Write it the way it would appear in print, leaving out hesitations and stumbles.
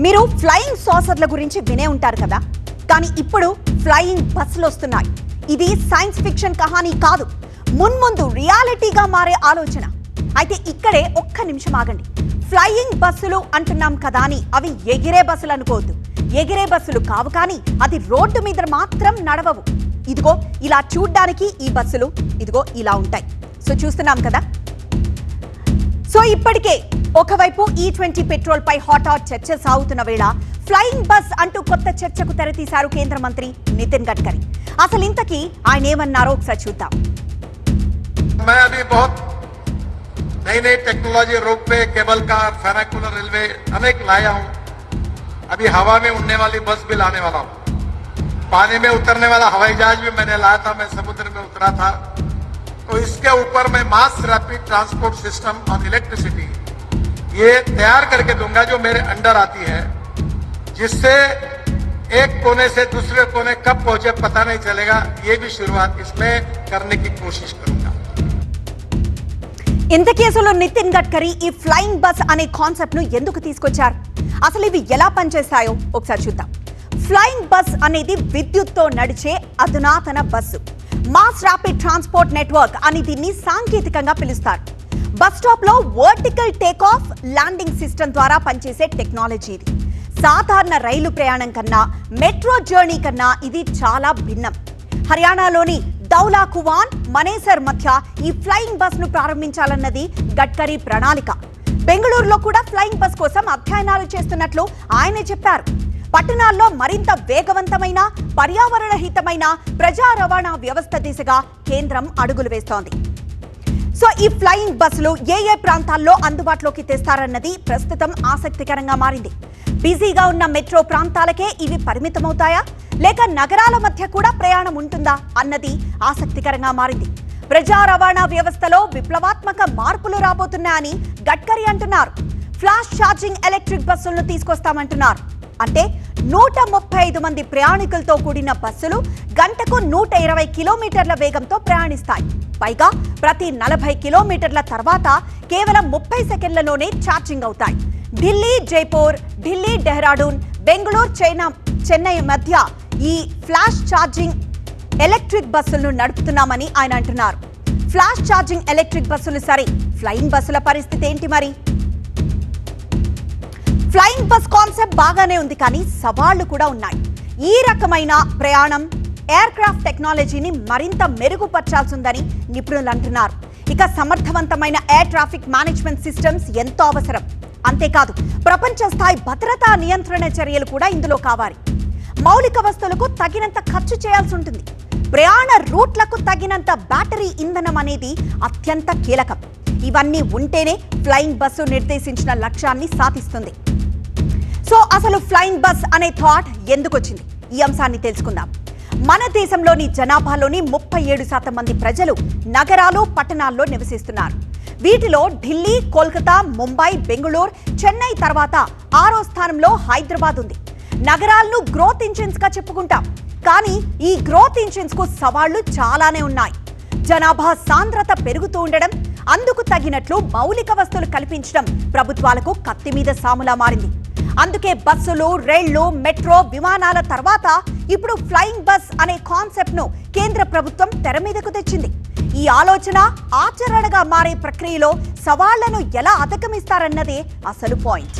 మీరు ఫ్లయింగ్ సాసర్ల గురించి వినే ఉంటారు కదా, కానీ ఇప్పుడు ఫ్లయింగ్ బస్సులు వస్తున్నాయి. ఇది సైన్స్ ఫిక్షన్ కహానీ కాదు, మున్ముందు రియాలిటీగా మారే ఆలోచన. అయితే ఇక్కడే ఒక్క నిమిషం ఆగండి. ఫ్లయింగ్ బస్సులు అంటున్నాం కదా అని అవి ఎగిరే బస్సులు అనుకోవద్దు. ఎగిరే బస్సులు కావు, కానీ అది రోడ్డు మీద మాత్రం నడవవు. ఇదిగో ఇలా చూడ్డానికి ఈ బస్సులు ఇదిగో ఇలా ఉంటాయి. సో చూస్తున్నాం కదా. సో ఇప్పటికే ఒకవైపు E20 పెట్రోల్ పై హాట్ చర్చ సాగుతున్న వేళ ఫ్లయింగ్ బస్ అంటూ కొత్త చర్చకు తెరతీశారు కేంద్ర మంత్రి నితిన్ గడ్కరీ. అసలు ఇంతకీ ఆయన ఏమన్నారో ఒకసారి చూద్దాం. नई नई technology, ropeway, cable car, funicular railway अनेक लाया हूं. अभी हवा में उड़ने वाली बस भी लाने वाला हूं. पानी में उतरने वाला हवाई जहाज भी मैंने लाया था. मैं समुद्र में उतरा था. तो इसके ऊपर मैं mass rapid transport system on electricity ये तैयार करके दूंगा, जो मेरे अंडर आती है, जिससे एक कोने से दूसरे कोने कब पहुंचे पता नहीं चलेगा. ये भी शुरुआत इसमें करने की कोशिश करूंगा. ఇంత కేసులో నితిన్ గడ్కరీ ఈ ఫ్లయింగ్ బస్ అనే కాన్సెప్ట్ ను ఎందుకు తీసుకొచ్చారు, అసలు ఇవి ఎలా పనిచేస్తాయో ఒకసారి చూద్దాం. ఫ్లయింగ్ బస్ అనేది విద్యుత్తో నడిచే అధునాతన bus. Mass rapid transport network అని దీన్ని సాంకేతికంగా పిలుస్తారు. బస్ స్టాప్ లో vertical take off landing system ద్వారా పనిచేసే టెక్నాలజీ ఇది. సాధారణ రైలు ప్రయాణం కన్నా, మెట్రో జర్నీ కన్నా ఇది చాలా భిన్నం. హర్యానాలోని దౌలా కువాన్, మనేసర్ మధ్య ఈ ఫ్లయింగ్ బస్ ను ప్రారంభించాలన్నది గడ్కరీ ప్రణాళిక. బెంగళూరులో కూడా ఫ్లయింగ్ బస్ కోసం అధ్యయనాలు చేస్తున్నట్లు ఆయనే చెప్పారు. పట్టణాల్లో మరింత వేగవంతమైన, పర్యావరణ హితమైన ప్రజా రవాణా వ్యవస్థ దిశగా కేంద్రం అడుగులు వేస్తోంది. సో ఈ ఫ్లయింగ్ బస్సులు ఏ ప్రాంతాల్లో అందుబాటులోకి తెస్తారన్నది ప్రస్తుతం ఆసక్తికరంగా మారింది. బిజీగా ఉన్న మెట్రో ప్రాంతాలకే ఇవి పరిమితమవుతాయా, లేక నగరాల మధ్య కూడా ప్రయాణం ఉంటుందా అన్నది ఆసక్తికరంగా మారింది. ప్రజా రవాణా వ్యవస్థలో విప్లవాత్మక మార్పులు రాబోతున్నాయని గడ్కరీ అంటున్నారు. ఫ్లాష్ ఛార్జింగ్ ఎలక్ట్రిక్ బస్సులను తీసుకొస్తామంటున్నారు. అంటే 135 మంది ప్రయాణికులతో కూడిన బస్సులు గంటకు 120 కిలోమీటర్ల వేగంతో ప్రయాణిస్తాయి. పైగా ప్రతి 40 కిలోమీటర్ల తర్వాత కేవలం 30 సెకండ్లలోనే ఛార్జింగ్ అవుతాయి. ఢిల్లీ జైపూర్, ఢిల్లీ డెహ్రాడూన్, బెంగళూరు, చెన్నై మధ్య ఈ ఫ్లాష్ ఛార్జింగ్ ఎలక్ట్రిక్ బస్సులను నడుపుతున్నామని ఆయన అంటున్నారు. ఫ్లాష్ ఛార్జింగ్ ఎలక్ట్రిక్ బస్సులు సరే, ఫ్లయింగ్ బస్సుల పరిస్థితి ఏంటి మరి? ఫ్లయింగ్ బస్ కాన్సెప్ట్ బాగానే ఉంది, కానీ సవాళ్లు కూడా ఉన్నాయి. ఈ రకమైన ప్రయాణం ఎయిర్ క్రాఫ్ట్ టెక్నాలజీని మరింత మెరుగుపరచాల్సిందని నిపుణులు అంటున్నారు. ఇక సమర్థవంతమైన ఎయిర్ ట్రాఫిక్ మేనేజ్మెంట్ సిస్టమ్స్ ఎంతో అవసరం. అంతేకాదు, ప్రపంచ స్థాయి భద్రతా నియంత్రణ చర్యలు కూడా ఇందులో కావాలి. మౌలిక వస్తువులకు తగినంత ఖర్చు చేయాల్సి ఉంటుంది. ప్రయాణ రూట్లకు తగినంత బ్యాటరీ ఇంధనం అనేది అత్యంత కీలకం. ఇవన్నీ ఉంటేనే ఫ్లయింగ్ బస్సు నిర్దేశించిన లక్ష్యాన్ని సాధిస్తుంది. సో అసలు ఫ్లయింగ్ బస్ అనే థాట్ ఎందుకు వచ్చింది? ఈ అంశాన్ని తెలుసుకుందాం. మన దేశంలోని జనాభాలోని 37% మంది ప్రజలు నగరాలు, పట్టణాల్లో నివసిస్తున్నారు. వీటిలో ఢిల్లీ, కోల్కతా, ముంబై, బెంగళూరు, చెన్నై తర్వాత 6వ స్థానంలో హైదరాబాద్ ఉంది. నగరాలను గ్రోత్ ఇంజిన్స్ గా చెప్పుకుంటాం, కానీ ఈ గ్రోత్ ఇంజిన్స్ కు సవాళ్లు చాలానే ఉన్నాయి. జనాభా సాంద్రత పెరుగుతూ ఉండడం, అందుకు తగినట్లు మౌలిక వస్తువులు కల్పించడం ప్రభుత్వాలకు కత్తి మీద సాములా మారింది. అందుకే బస్సులు, రైళ్లు, మెట్రో, విమానాల తర్వాత ఇప్పుడు ఫ్లయింగ్ బస్ అనే కాన్సెప్ట్ ను కేంద్ర ప్రభుత్వం తెర మీదకు తెచ్చింది. ఈ ఆలోచన ఆచరణగా మారే ప్రక్రియలో సవాళ్లను ఎలా అధిగమిస్తారన్నదే అసలు పాయింట్.